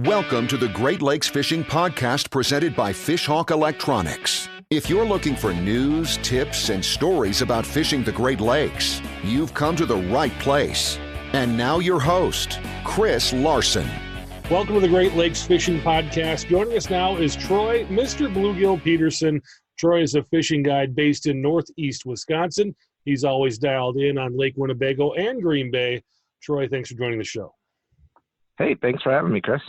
Welcome to the Great Lakes Fishing Podcast presented by Fishhawk Electronics. If you're looking for news, tips, and stories about fishing the Great Lakes, you've come to the right place. And now your host, Chris Larson. Welcome to the Great Lakes Fishing Podcast. Joining us now is Troy, Mr. Bluegill Peterson. Troy is a fishing guide based in Northeast Wisconsin. He's always dialed in on Lake Winnebago and Green Bay. Troy, thanks for joining the show. Hey, thanks for having me, Chris.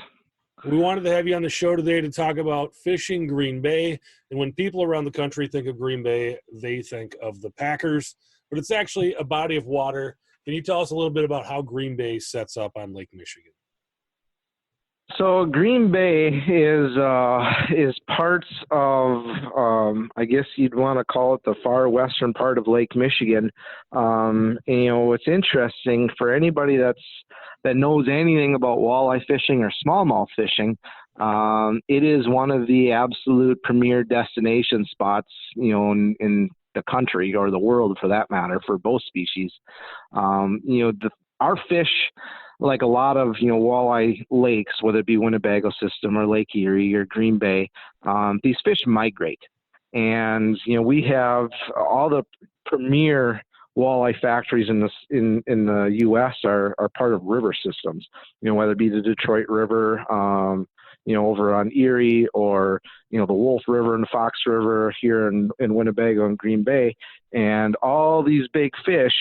We wanted to have you on the show today to talk about fishing Green Bay. And when people around the country think of Green Bay, they think of the Packers. But it's actually a body of water. Can you tell us a little bit about how Green Bay sets up on Lake Michigan? So Green Bay is parts of, I guess you'd want to call it the far western part of Lake Michigan. And, you know, what's interesting for anybody that knows anything about walleye fishing or smallmouth fishing, it is one of the absolute premier destination spots, you know, in the country or the world for that matter, for both species. Our fish, like a lot of, you know, walleye lakes, whether it be Winnebago system or Lake Erie or Green Bay, these fish migrate. And, you know, we have all the premier walleye factories in the U.S. are part of river systems, you know, whether it be the Detroit River, you know, over on Erie, or, you know, the Wolf River and the Fox River here in Winnebago and Green Bay. And all these big fish,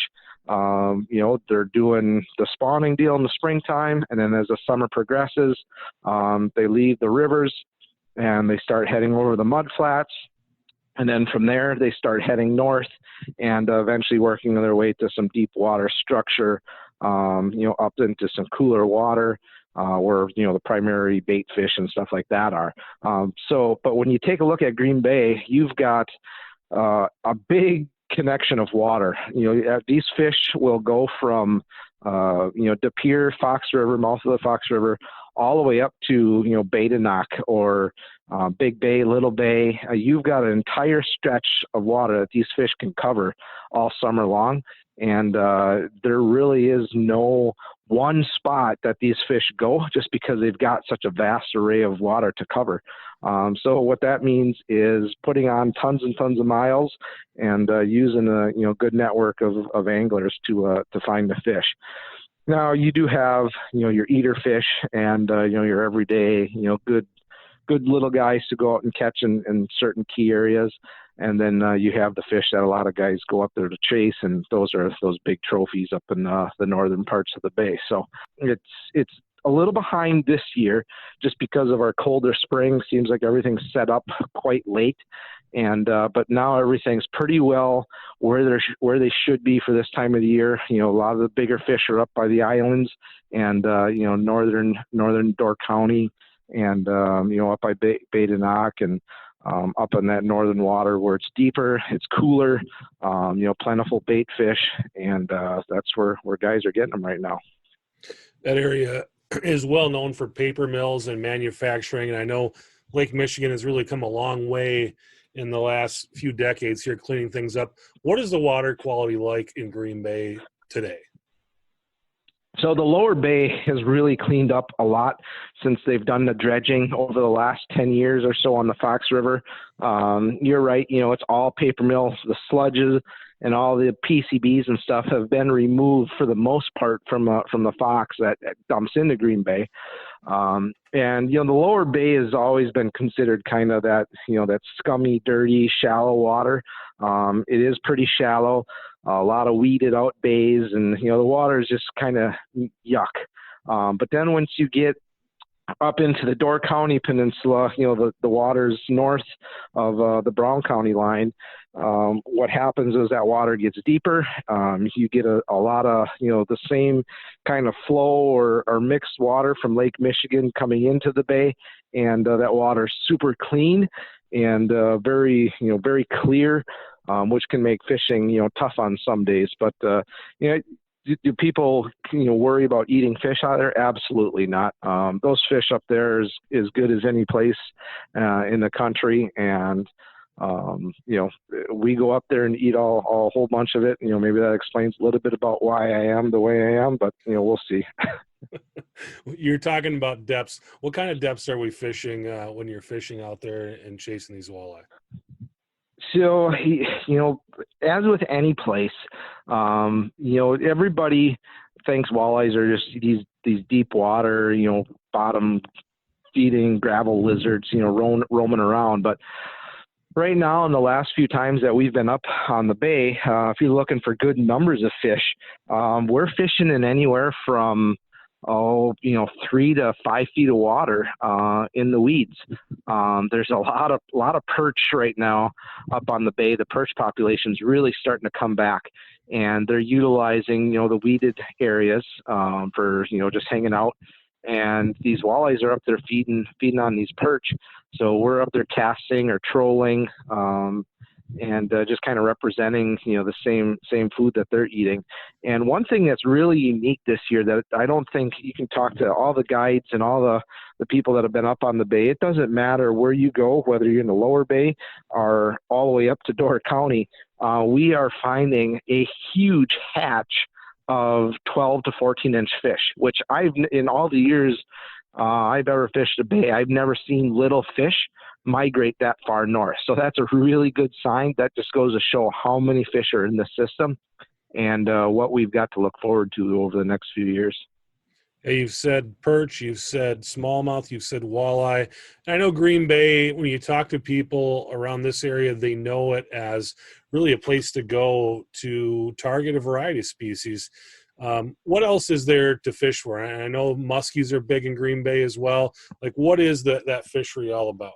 you know, they're doing the spawning deal in the springtime, and then as the summer progresses, they leave the rivers and they start heading over the mud flats, and then from there they start heading north and eventually working their way to some deep water structure, you know, up into some cooler water where, you know, the primary bait fish and stuff like that are. But when you take a look at Green Bay, you've got a big connection of water. You know, these fish will go from, you know, De Pere, Fox River, mouth of the Fox River, all the way up to, you know, Badenoch or Big Bay, Little Bay. You've got an entire stretch of water that these fish can cover all summer long. And there really is no one spot that these fish go, just because they've got such a vast array of water to cover. So what that means is putting on tons and tons of miles and using a, you know, good network of anglers to find the fish. Now you do have, you know, your eater fish and you know, your everyday, you know, good little guys to go out and catch in certain key areas. And then you have the fish that a lot of guys go up there to chase, and those are those big trophies up in the northern parts of the bay. So it's a little behind this year just because of our colder spring. Seems like everything's set up quite late, and but now everything's pretty well where they should be for this time of the year. You know, a lot of the bigger fish are up by the islands and you know, northern Door County, and you know, up by Badenoch and up in that northern water where it's deeper, it's cooler, you know, plentiful bait fish, and that's where guys are getting them right now. That area is well known for paper mills and manufacturing, and I know Lake Michigan has really come a long way in the last few decades here, cleaning things up. What is the water quality like in Green Bay today? So the lower bay has really cleaned up a lot since they've done the dredging over the last 10 years or so on the Fox River. You're right, you know, it's all paper mills. The sludges and all the PCBs and stuff have been removed for the most part from the Fox that dumps into Green Bay. And, you know, the lower bay has always been considered kind of that, you know, that scummy, dirty, shallow water. It is pretty shallow. A lot of weeded out bays, and, you know, the water is just kind of yuck. But then once you get up into the Door County Peninsula, you know, the waters north of the Brown County line, what happens is that water gets deeper. You get a lot of, you know, the same kind of flow or mixed water from Lake Michigan coming into the bay, and that water is super clean and very clear. Which can make fishing, you know, tough on some days. But, you know, do people, you know, worry about eating fish out there? Absolutely not. Those fish up there is as good as any place in the country. And, you know, we go up there and eat a whole bunch of it. You know, maybe that explains a little bit about why I am the way I am, but, you know, we'll see. You're talking about depths. What kind of depths are we fishing when you're fishing out there and chasing these walleye? So, as with any place, everybody thinks walleyes are just these deep water, bottom feeding gravel lizards, roaming around. But right now, in the last few times that we've been up on the bay, if you're looking for good numbers of fish, we're fishing in anywhere from 3 to 5 feet of water in the weeds. There's a lot of perch right now up on the bay. The perch population's really starting to come back, and they're utilizing the weeded areas for just hanging out. And these walleyes are up there feeding on these perch. So we're up there casting or trolling, and just kind of representing, the same food that they're eating. And one thing that's really unique this year that I don't think you can talk to all the guides and all the people that have been up on the bay. It doesn't matter where you go, whether you're in the lower bay or all the way up to Door County. We are finding a huge hatch of 12 to 14-inch fish, which in all the years I've ever fished a bay, I've never seen little fish migrate that far north. So that's a really good sign. That just goes to show how many fish are in the system and what we've got to look forward to over the next few years. Hey, you've said perch, you've said smallmouth, you've said walleye. And I know Green Bay, when you talk to people around this area, they know it as really a place to go to target a variety of species. What else is there to fish for? I know muskies are big in Green Bay as well. Like, what is that fishery all about?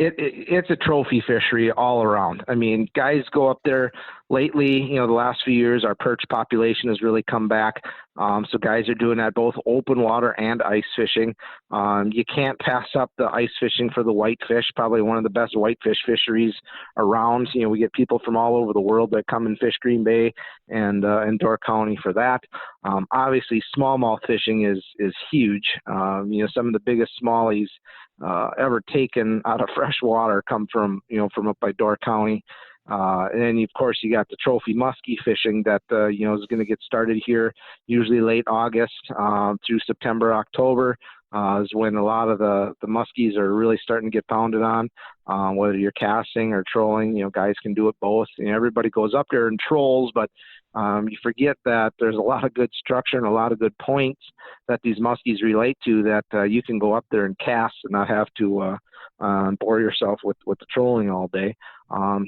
It's a trophy fishery all around. I mean, guys go up there lately, the last few years, our perch population has really come back. So guys are doing that both open water and ice fishing. You can't pass up the ice fishing for the whitefish, probably one of the best whitefish fisheries around. We get people from all over the world that come and fish Green Bay and Door County for that. Obviously, smallmouth fishing is huge. Some of the biggest smallies ever taken out of fresh water come from up by Door County. And then, of course, you got the trophy muskie fishing that, is going to get started here, usually late August through September, October, is when a lot of the muskies are really starting to get pounded on, whether you're casting or trolling. Guys can do it both. Everybody goes up there and trolls, but you forget that there's a lot of good structure and a lot of good points that these muskies relate to that you can go up there and cast and not have to bore yourself with the trolling all day.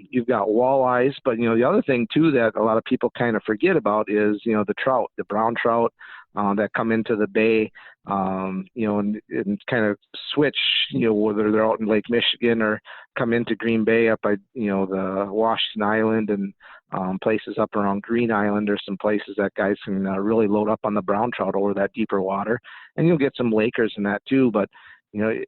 You've got walleyes, but the other thing too that a lot of people kind of forget about is the trout, the brown trout that come into the bay, and kind of switch, whether they're out in Lake Michigan or come into Green Bay up by the Washington Island and places up around Green Island. There's some places that guys can really load up on the brown trout over that deeper water, and you'll get some Lakers in that too. But the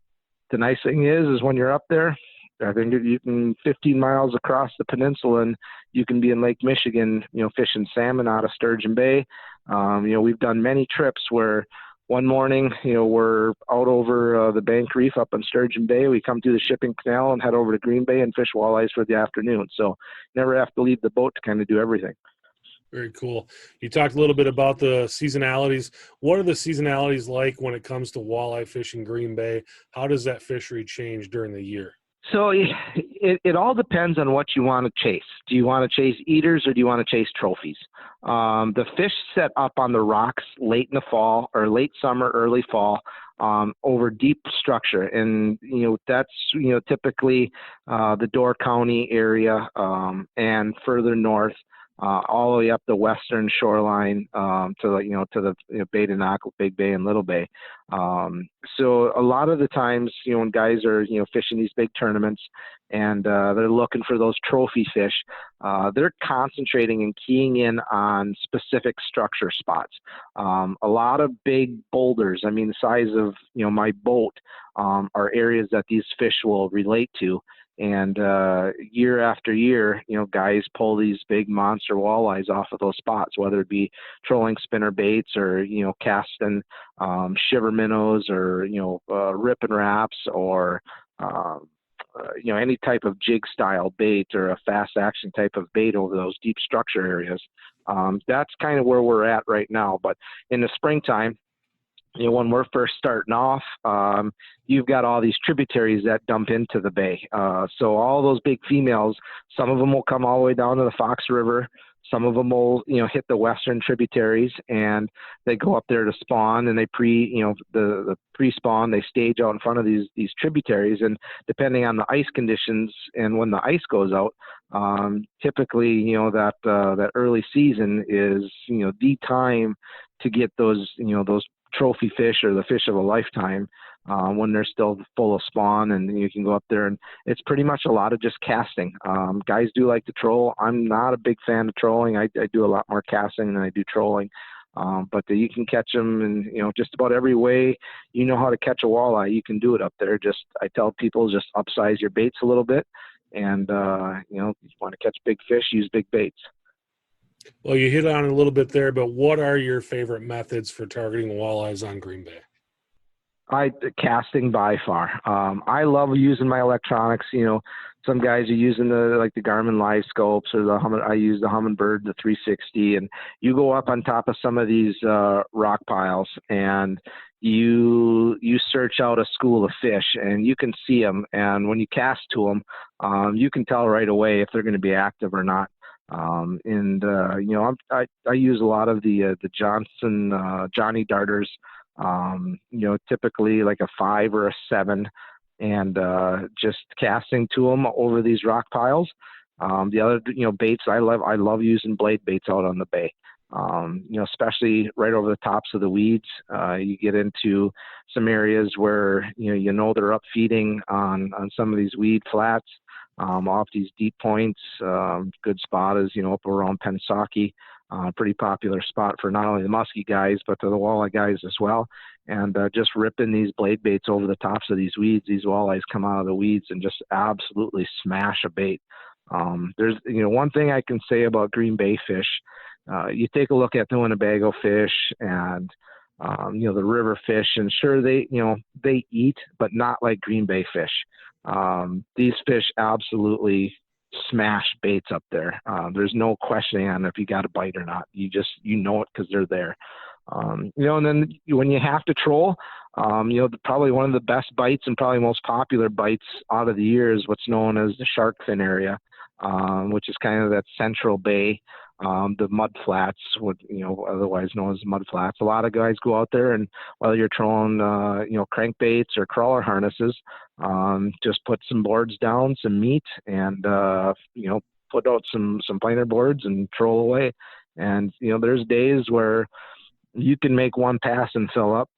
nice thing is when you're up there, I think you can 15 miles across the peninsula and you can be in Lake Michigan, fishing salmon out of Sturgeon Bay. We've done many trips where one morning, we're out over the Bank Reef up in Sturgeon Bay. We come through the shipping canal and head over to Green Bay and fish walleyes for the afternoon. So never have to leave the boat to kind of do everything. Very cool. You talked a little bit about the seasonalities. What are the seasonalities like when it comes to walleye fishing Green Bay? How does that fishery change during the year? So it all depends on what you want to chase. Do you want to chase eaters or do you want to chase trophies? The fish set up on the rocks late in the fall or late summer, early fall, over deep structure. And, that's, typically the Door County area and further north. All the way up the western shoreline to the Bay de Noc, Big Bay, and Little Bay. So a lot of the times, when guys are fishing these big tournaments and they're looking for those trophy fish, they're concentrating and keying in on specific structure spots. A lot of big boulders, the size of my boat, are areas that these fish will relate to. And year after year, guys pull these big monster walleyes off of those spots, whether it be trolling spinner baits or, casting shiver minnows or, rip and wraps or, any type of jig style bait or a fast action type of bait over those deep structure areas. That's kind of where we're at right now. But in the springtime, when we're first starting off, you've got all these tributaries that dump into the bay. So all those big females, some of them will come all the way down to the Fox River. Some of them will, hit the western tributaries, and they go up there to spawn, and they the pre-spawn, they stage out in front of these tributaries. And depending on the ice conditions and when the ice goes out, typically, that early season is, the time to get those trophy fish or the fish of a lifetime, when they're still full of spawn, and you can go up there, and it's pretty much a lot of just casting. Guys do like to troll. I'm not a big fan of trolling. I do a lot more casting than I do trolling. But you can catch them in, just about every way. How to catch a walleye, you can do it up there. I tell people, just upsize your baits a little bit, and if you want to catch big fish, use big baits. Well, you hit on it a little bit there, but what are your favorite methods for targeting walleyes on Green Bay? Casting by far. I love using my electronics. Some guys are using the Garmin Live Scopes, or I use the Humminbird, the 360, and you go up on top of some of these rock piles, and you search out a school of fish, and you can see them. And when you cast to them, you can tell right away if they're going to be active or not. I use a lot of the Johnny darters. Typically like a 5 or a 7, and just casting to them over these rock piles. The other, baits, I love using blade baits out on the bay. Especially right over the tops of the weeds. You get into some areas where, they're up feeding on some of these weed flats, off these deep points. Good spot is, up around Pensaki. Pretty popular spot for not only the muskie guys, but to the walleye guys as well. And just ripping these blade baits over the tops of these weeds, these walleyes come out of the weeds and just absolutely smash a bait. There's, one thing I can say about Green Bay fish. You take a look at the Winnebago fish and, the river fish, and sure, they eat, but not like Green Bay fish. These fish absolutely smash baits up there. There's no questioning on if you got a bite or not. You know it because they're there. And then when you have to troll, probably one of the best bites and probably most popular bites out of the year is what's known as the shark fin area, which is kind of that central bay, the mud flats, otherwise known as mud flats. A lot of guys go out there, and while you're trolling, crankbaits or crawler harnesses, just put some boards down, some meat, and put out some planer boards and troll away. And there's days where you can make one pass and fill up,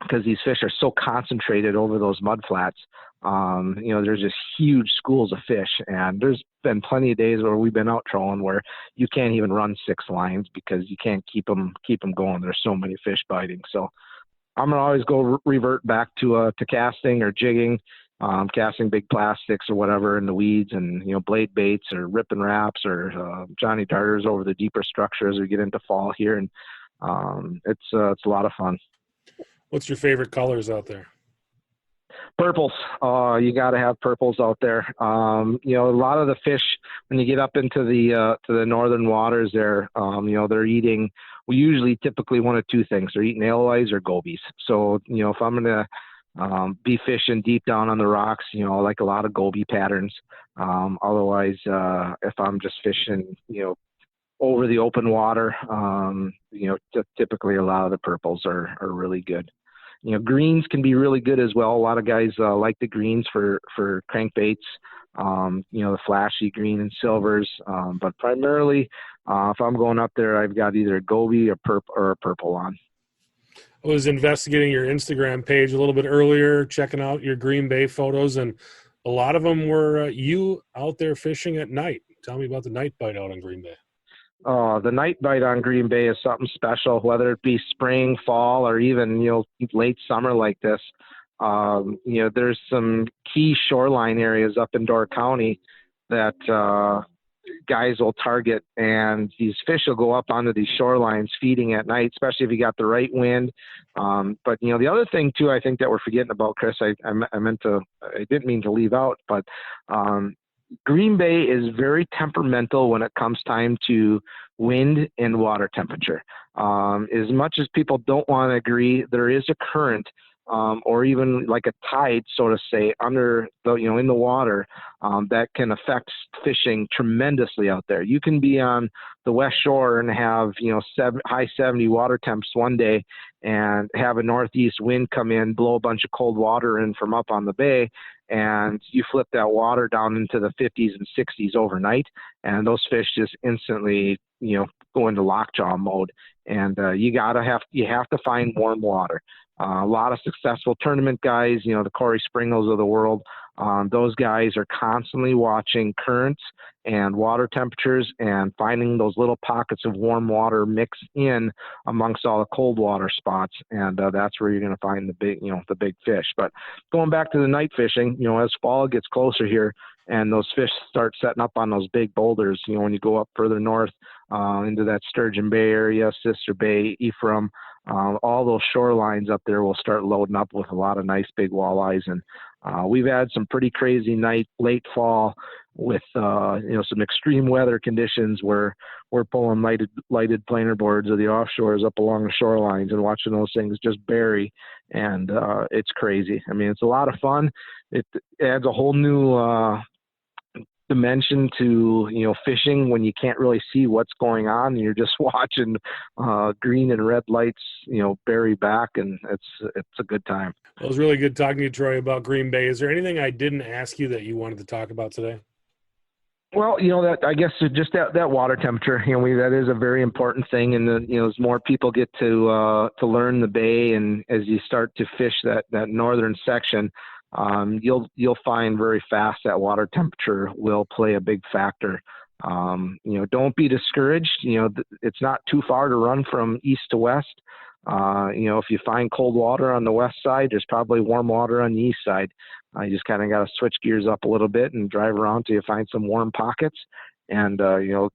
because these fish are so concentrated over those mud flats. There's just huge schools of fish, and there's been plenty of days where we've been out trolling where you can't even run 6 lines because you can't keep them going. There's so many fish biting. So I'm gonna always go revert back to casting or jigging, casting big plastics or whatever in the weeds, and blade baits or rip and wraps or Johnny darters over the deeper structures as we get into fall here, and it's a lot of fun. What's your favorite colors out there? Purples. You got to have purples out there. A lot of the fish, when you get up into the northern waters there, they're eating, typically one of two things. They're eating alewies or gobies. So, if I'm going to be fishing deep down on the rocks, I like a lot of goby patterns. Otherwise, if I'm just fishing, over the open water, typically a lot of the purples are really good. Greens can be really good as well. A lot of guys like the greens for crankbaits, the flashy green and silvers. But primarily, if I'm going up there, I've got either a goby or a purple on. I was investigating your Instagram page a little bit earlier, checking out your Green Bay photos, and a lot of them were you out there fishing at night. Tell me about the night bite out on Green Bay. The night bite on Green Bay is something special, whether it be spring, fall, or even, late summer like this. There's some key shoreline areas up in Door County that guys will target, and these fish will go up onto these shorelines feeding at night, especially if you got the right wind. But the other thing too, I think that we're forgetting about, Chris, I didn't mean to leave out, but Green Bay is very temperamental when it comes time to wind and water temperature. As much as people don't want to agree, there is a current or even like a tide, so to say, under the, in the water that can affect fishing tremendously out there. You can be on the West Shore and have, high 70 water temps one day and have a northeast wind come in, blow a bunch of cold water in from up on the bay, and you flip that water down into the 50s and 60s overnight, and those fish just instantly, go into lockjaw mode. And you have to find warm water. A lot of successful tournament guys, the Corey Springles of the world, those guys are constantly watching currents and water temperatures and finding those little pockets of warm water mixed in amongst all the cold water spots. And that's where you're going to find the big fish. But going back to the night fishing, as fall gets closer here and those fish start setting up on those big boulders, when you go up further north into that Sturgeon Bay area, Sister Bay, Ephraim, all those shorelines up there will start loading up with a lot of nice big walleyes. And we've had some pretty crazy late fall with some extreme weather conditions where we're pulling lighted planer boards of the offshores up along the shorelines and watching those things just bury. And it's crazy. I mean, it's a lot of fun. It adds a whole new dimension to fishing when you can't really see what's going on and you're just watching green and red lights bury back, and it's a good time. Well, it was really good talking to you, Troy, about Green Bay. Is there anything I didn't ask you that you wanted to talk about today? Well, that I guess just that water temperature, that is a very important thing. And as more people get to learn the bay, and as you start to fish that northern section, you'll find very fast that water temperature will play a big factor. Don't be discouraged. It's not too far to run from east to west. If you find cold water on the west side, there's probably warm water on the east side. You just kind of got to switch gears up a little bit and drive around till you find some warm pockets, and the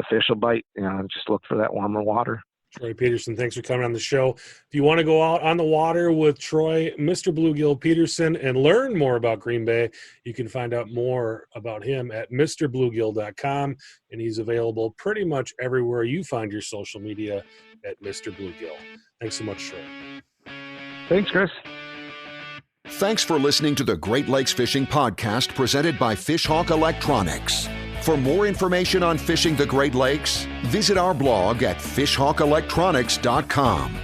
fish will bite. Just look for that warmer water. Troy Peterson, thanks for coming on the show. If you want to go out on the water with Troy, Mr. Bluegill Peterson, and learn more about Green Bay, you can find out more about him at MrBluegill.com, and he's available pretty much everywhere you find your social media at Mr. Bluegill. Thanks so much, Troy. Thanks, Chris. Thanks for listening to the Great Lakes Fishing Podcast presented by Fishhawk Electronics. For more information on fishing the Great Lakes, visit our blog at fishhawkelectronics.com.